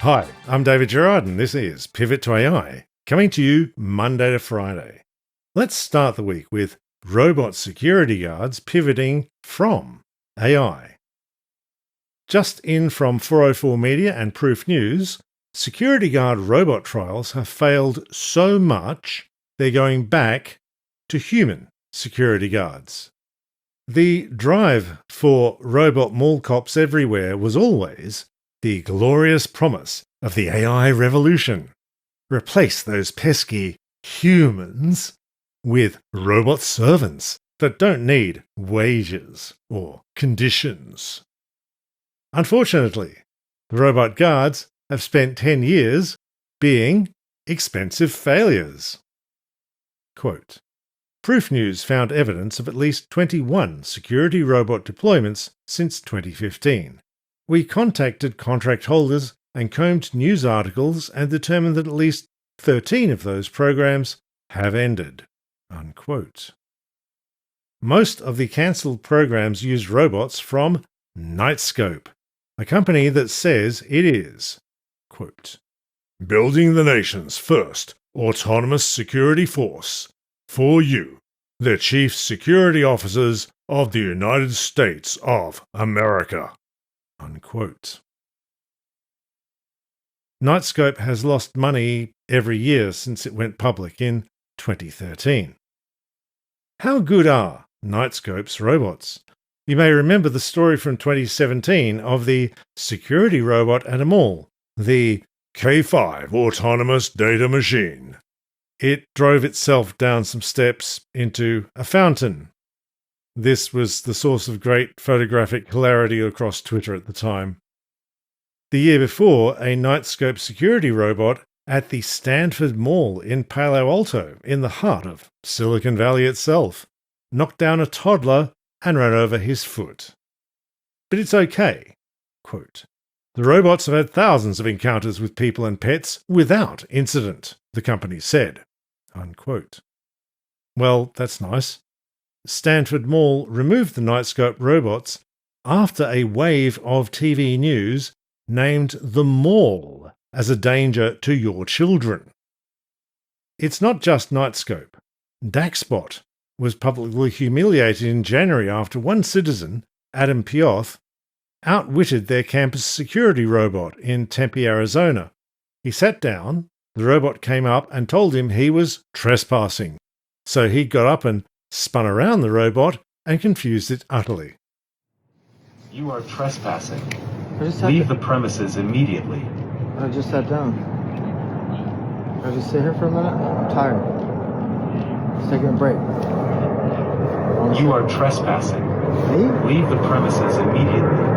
Hi, I'm David Gerard and this is Pivot to AI, coming to you Monday to Friday. Let's start the week with robot security guards pivoting from AI. Just in from 404 Media and Proof News, security guard robot trials have failed so much they're going back to human security guards. The drive for robot mall cops everywhere was always the glorious promise of the AI revolution. Replace those pesky humans with robot servants that don't need wages or conditions. Unfortunately, the robot guards have spent 10 years being expensive failures. Quote, Proof News found evidence of at least 21 security robot deployments since 2015. We contacted contract holders and combed news articles and determined that at least 13 of those programs have ended. Unquote. Most of the cancelled programs use robots from Knightscope, a company that says it is, quote, building the nation's first autonomous security force for you, the chief security officers of the United States of America. Unquote. Knightscope has lost money every year since it went public in 2013. How good are Knightscope's robots? You may remember the story from 2017 of the security robot at a mall, the K5 Autonomous Data Machine. It drove itself down some steps into a fountain. This was the source of great photographic hilarity across Twitter at the time. The year before, a Knightscope security robot at the Stanford Mall in Palo Alto, in the heart of Silicon Valley itself, knocked down a toddler and ran over his foot. But it's okay. Quote, the robots have had thousands of encounters with people and pets without incident, the company said. Unquote. Well, that's nice. Stanford Mall removed the Knightscope robots after a wave of TV news named the mall as a danger to your children. It's not just Knightscope. Daxbot was publicly humiliated in January after one citizen, Adam Pioth, outwitted their campus security robot in Tempe, Arizona. He sat down, the robot came up and told him he was trespassing. So he got up and spun around the robot and confused it utterly. You are trespassing. Leave the premises immediately. I just sat down. Can I just sit here for a minute? I'm tired. Just taking a break. You are trespassing. Me? Leave the premises immediately.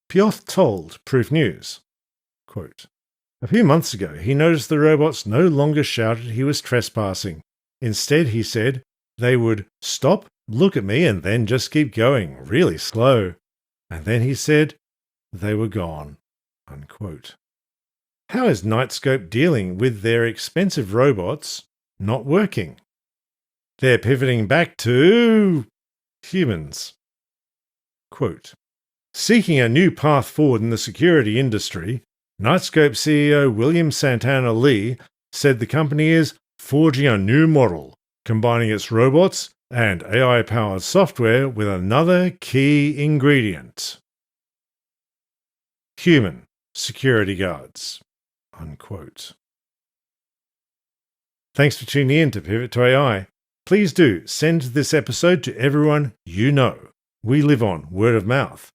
Pioth told Proof News, quote, a few months ago he noticed the robots no longer shouted he was trespassing. Instead, he said, they would stop, look at me, and then just keep going, really slow. And then he said they were gone. Unquote. How is Knightscope dealing with their expensive robots not working? They're pivoting back to humans. Quote, seeking a new path forward in the security industry, Knightscope CEO William Santana Lee said the company is forging a new model, combining its robots and AI-powered software with another key ingredient. Human security guards. Unquote. Thanks for tuning in to Pivot to AI. Please do send this episode to everyone you know. We live on word of mouth.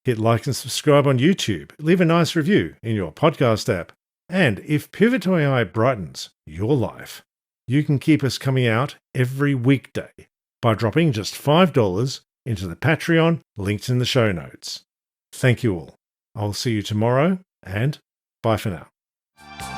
Hit like and subscribe on YouTube. Leave a nice review in your podcast app. And if Pivot to AI brightens your life, you can keep us coming out every weekday by dropping just $5 into the Patreon linked in the show notes. Thank you all. I'll see you tomorrow, and bye for now.